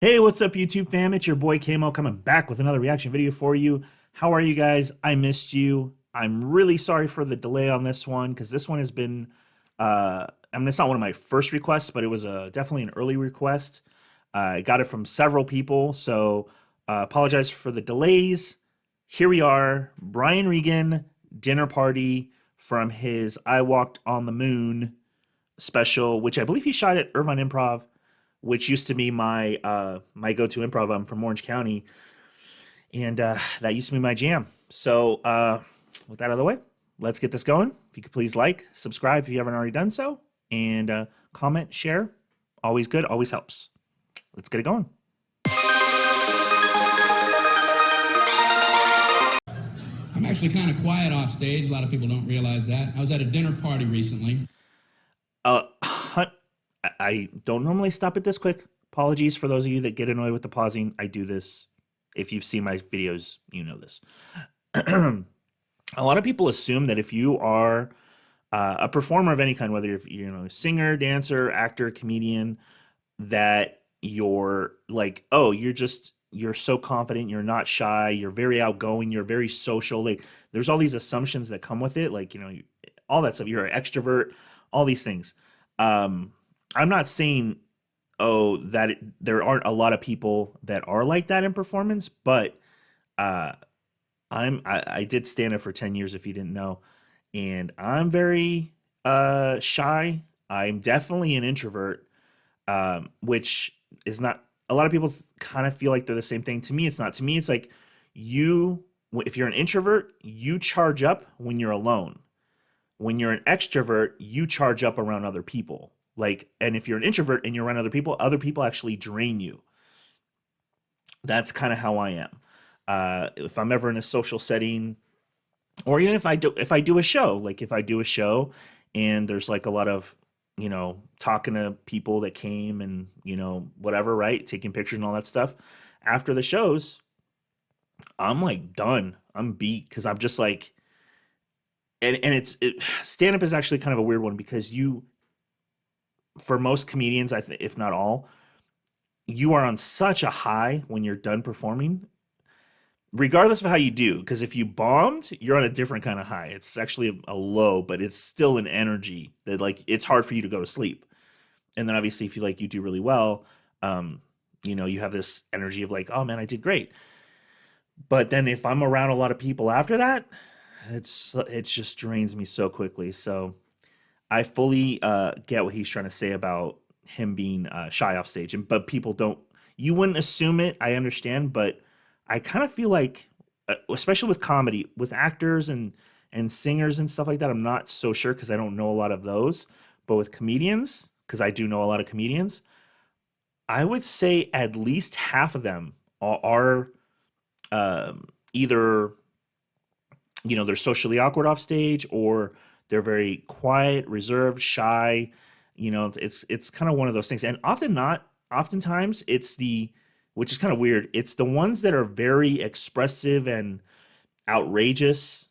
Hey, what's up, YouTube fam? It's your boy Kamo coming back with another reaction video for you. How are you guys? I missed you. I'm really sorry for the delay on this one because this one has been, I mean, it's not one of my first requests, but it was definitely an early request. I got it from several people, so apologize for the delays. Here we are, Brian Regan dinner party from his I Walked on the Moon special, which I believe he shot at Irvine Improv, which used to be my go-to improv. I'm from Orange County, and that used to be my jam. So with that out of the way, let's get this going. If you could please like, subscribe if you haven't already done so, and comment, share. Always good, always helps. Let's get it going. I'm actually kind of quiet off stage. A lot of people don't realize that. I was at a dinner party recently. I don't normally stop it this quick. Apologies for those of you that get annoyed with the pausing. I do this. If you've seen my videos, you know this. A lot of people assume that if you are a performer of any kind, whether you're a singer, dancer, actor, comedian, that you're like, oh, you're so confident, you're not shy, you're very outgoing, you're very social. Like, there's all these assumptions that come with it, like, all that stuff. You're an extrovert, all these things. I'm not saying, oh, that there aren't a lot of people that are like that in performance, but I did stand up for 10 years, if you didn't know, and I'm very shy. I'm definitely an introvert, which is not, a lot of people kind of feel like they're the same thing. To me, it's not. To me, it's like, if you're an introvert, you charge up when you're alone. When you're an extrovert, you charge up around other people. Like, and if you're an introvert and you're around other people actually drain you. That's kind of how I am. If I'm ever in a social setting, or even if I do a show, like if I do a show and there's like a lot of, talking to people that came and, whatever, right? Taking pictures and all that stuff. After the shows, I'm like done. I'm beat because I'm just like, and stand up is actually kind of a weird one because for most comedians, if not all, you are on such a high when you're done performing, regardless of how you do. Because if you bombed, you're on a different kind of high. It's actually a low, but it's still an energy that, like, it's hard for you to go to sleep. And then obviously, if you do really well, you have this energy of like, oh man, I did great. But then if I'm around a lot of people after that, it just drains me so quickly. So I fully get what he's trying to say about him being shy off stage, but people don't. You wouldn't assume it. I understand, but I kind of feel like, especially with comedy, with actors and singers and stuff like that, I'm not so sure because I don't know a lot of those. But with comedians, because I do know a lot of comedians, I would say at least half of them are either they're socially awkward off stage, or they're very quiet, reserved, shy. It's kind of one of those things. And oftentimes which is kind of weird, it's the ones that are very expressive and outrageous,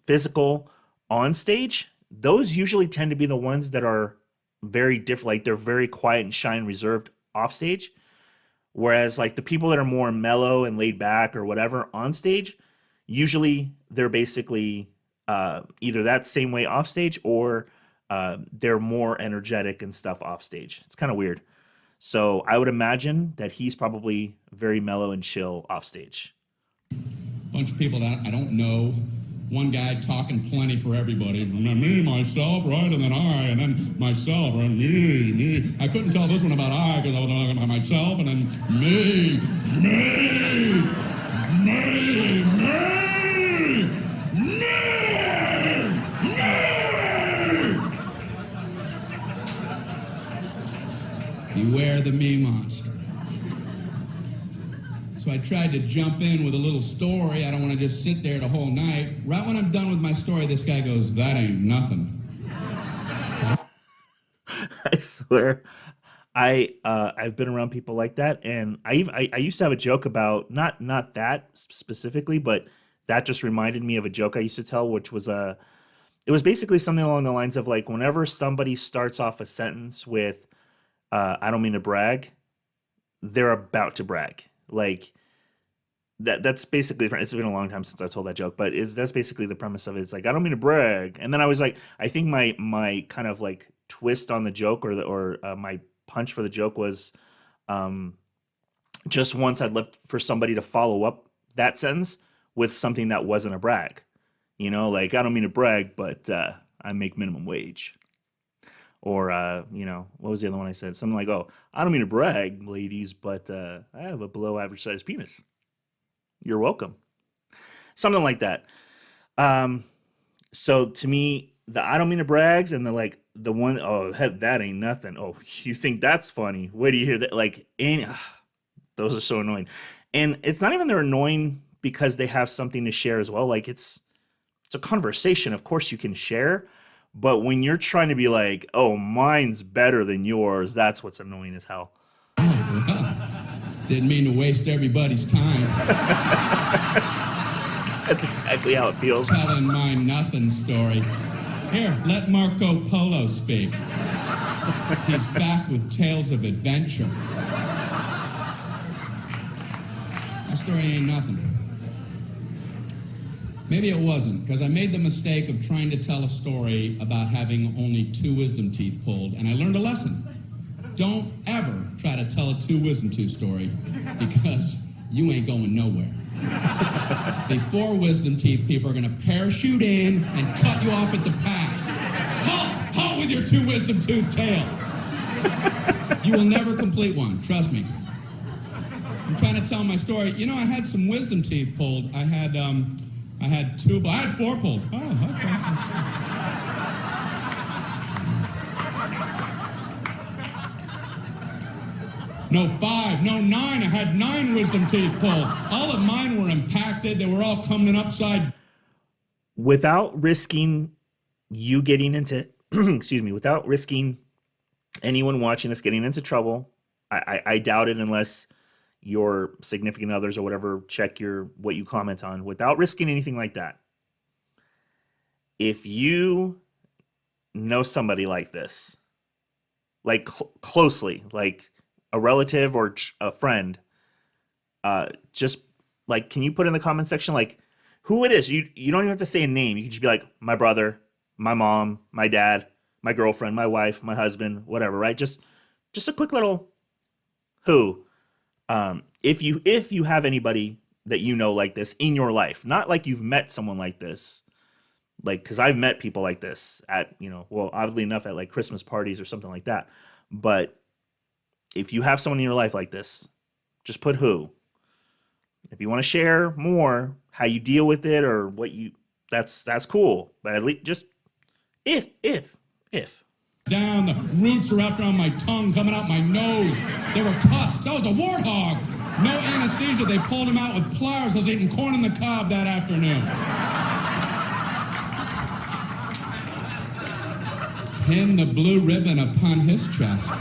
physical on stage. Those usually tend to be the ones that are very different. Like, they're very quiet and shy and reserved off stage. Whereas like the people that are more mellow and laid back or whatever on stage, usually they're basically either that same way off stage, or they're more energetic and stuff off stage. It's kind of weird. So I would imagine that he's probably very mellow and chill off stage. Bunch of people that I don't know. One guy talking plenty for everybody. Me, myself, right? And then I, and then myself, and me. I couldn't tell this one about I because I was talking about myself, and then me. Beware the me monster. So I tried to jump in with a little story. I don't want to just sit there the whole night. Right when I'm done with my story, this guy goes, "That ain't nothing." I swear, I've been around people like that, and I used to have a joke about, not that specifically, but that just reminded me of a joke I used to tell, which was it was basically something along the lines of, like, whenever somebody starts off a sentence with, I don't mean to brag, they're about to brag. Like that's basically, it's been a long time since I told that joke, but that's basically the premise of it. It's like, I don't mean to brag. And then I was like, I think my kind of like twist on the joke, or my punch for the joke was, just once I'd love for somebody to follow up that sentence with something that wasn't a brag. Like, I don't mean to brag, but I make minimum wage. Or, what was the other one I said? Something like, oh, I don't mean to brag, ladies, but I have a below average sized penis. You're welcome. Something like that. So to me, the I don't mean to brags and the one, oh, that ain't nothing. Oh, you think that's funny? Where do you hear that? Like, those are so annoying. And it's not even they're annoying because they have something to share as well. Like, it's a conversation. Of course you can share. But when you're trying to be like, oh, mine's better than yours, that's what's annoying as hell. Didn't mean to waste everybody's time. That's exactly how it feels. Telling my nothing story. Here, let Marco Polo speak. He's back with tales of adventure. My story ain't nothing. Maybe it wasn't, because I made the mistake of trying to tell a story about having only 2 wisdom teeth pulled, and I learned a lesson. Don't ever try to tell a 2 wisdom tooth story, because you ain't going nowhere. The 4 wisdom teeth people are going to parachute in and cut you off at the pass. Halt! Halt with your 2 wisdom tooth tail. You will never complete one, trust me. I'm trying to tell my story. I had some wisdom teeth pulled. I had 4 pulled. Oh, okay. No 5, no 9. I had 9 wisdom teeth pulled. All of mine were impacted. They were all coming upside. Without risking you getting into, without risking anyone watching this getting into trouble, I doubt it unless your significant others or whatever check what you comment on, without risking anything like that. If you know somebody like this, like closely, like a relative or a friend, just like, can you put in the comment section like who it is? You don't even have to say a name. You can just be like, my brother, my mom, my dad, my girlfriend, my wife, my husband, whatever, right? Just a quick little who. If you have anybody that you know like this in your life, not like you've met someone like this, like, because I've met people like this at, oddly enough, at like Christmas parties or something like that. But if you have someone in your life like this, just put who. If you want to share more how you deal with it or that's cool. But at least just if. Down, the roots are wrapped around my tongue, coming out my nose. They were tusks. I was a warthog. No anesthesia. They pulled him out with pliers. I was eating corn on the cob that afternoon. Pin the blue ribbon upon his chest.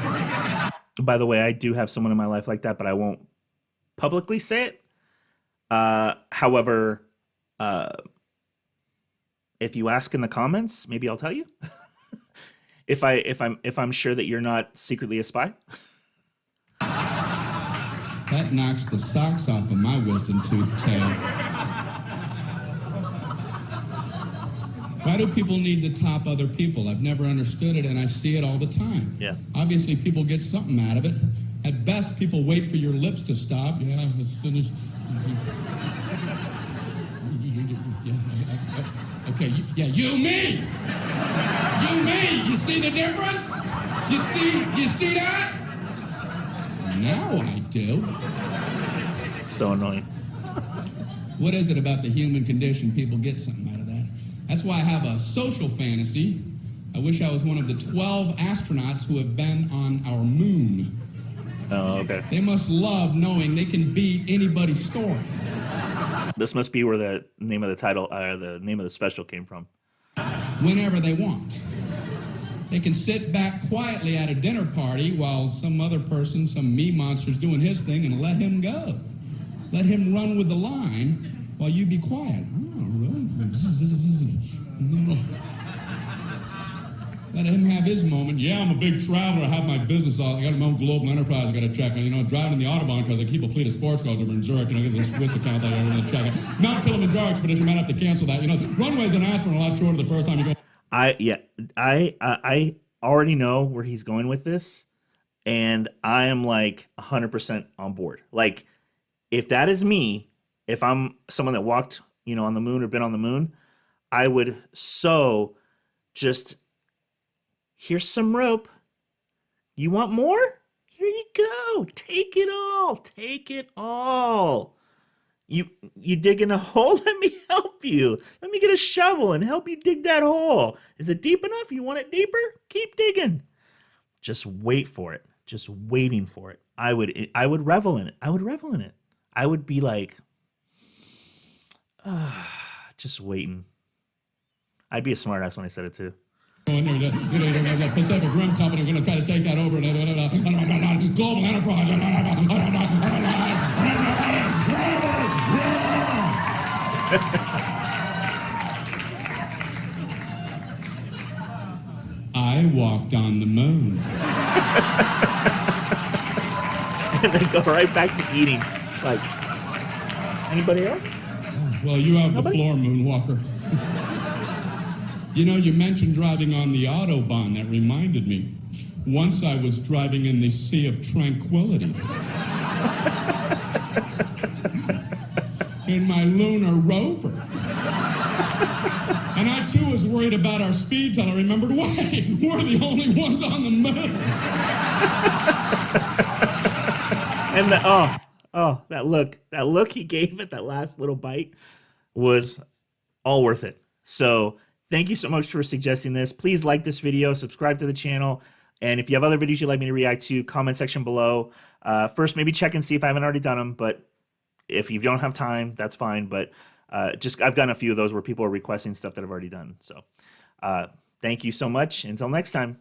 By the way, I do have someone in my life like that, but I won't publicly say it. However, if you ask in the comments, maybe I'll tell you. If I'm sure that you're not secretly a spy. That knocks the socks off of my wisdom tooth tail. Why do people need to top other people? I've never understood it, and I see it all the time. Yeah. Obviously, people get something out of it. At best, people wait for your lips to stop. Yeah, as soon as... Okay, you, me! You, me! You see the difference? You see that? Now I do. So annoying. What is it about the human condition? People get something out of that. That's why I have a social fantasy. I wish I was one of the 12 astronauts who have been on our moon. Oh, okay. They must love knowing they can beat anybody's story. This must be where the name of the title, the name of the special came from. Whenever they want. They can sit back quietly at a dinner party while some other person, some me monster's doing his thing, and let him go. Let him run with the line while you be quiet. Oh, really? Let him have his moment. Yeah, I'm a big traveler. I have my business. I got my own global enterprise I got to check. And, driving in the Autobahn because I keep a fleet of sports cars over in Zurich. I get this Swiss account that I got to check. Mount Kilimanjaro expedition, might have to cancel that. Runways in Aspen are a lot shorter the first time you go. I already know where he's going with this, and I am like 100% on board. Like, if that is me, if I'm someone that walked, on the moon or been on the moon, I would just, here's some rope. You want more? Here you go. Take it all. Take it all. You digging a hole? Let me help you. Let me get a shovel and help you dig that hole. Is it deep enough? You want it deeper? Keep digging. Just wait for it. Just waiting for it. I would revel in it. I would revel in it. I would be like, just waiting. I'd be a smartass when I said it too. The Pacific Rim Company, we're going to try to take that over. Global enterprise. I walked on the moon. And then go right back to eating. Like, anybody else? Well, you have Nobody? the floor, moonwalker. You mentioned driving on the Autobahn. That reminded me. Once I was driving in the Sea of Tranquility. In my lunar rover. And I, too, was worried about our speed till I remembered, wait, we're the only ones on the moon. And that look he gave it, that last little bite, was all worth it. So thank you so much for suggesting this. Please like this video, subscribe to the channel, and if you have other videos you'd like me to react to, comment section below. First, maybe check and see if I haven't already done them, but if you don't have time, that's fine. But I've gotten a few of those where people are requesting stuff that I've already done. So thank you so much. Until next time.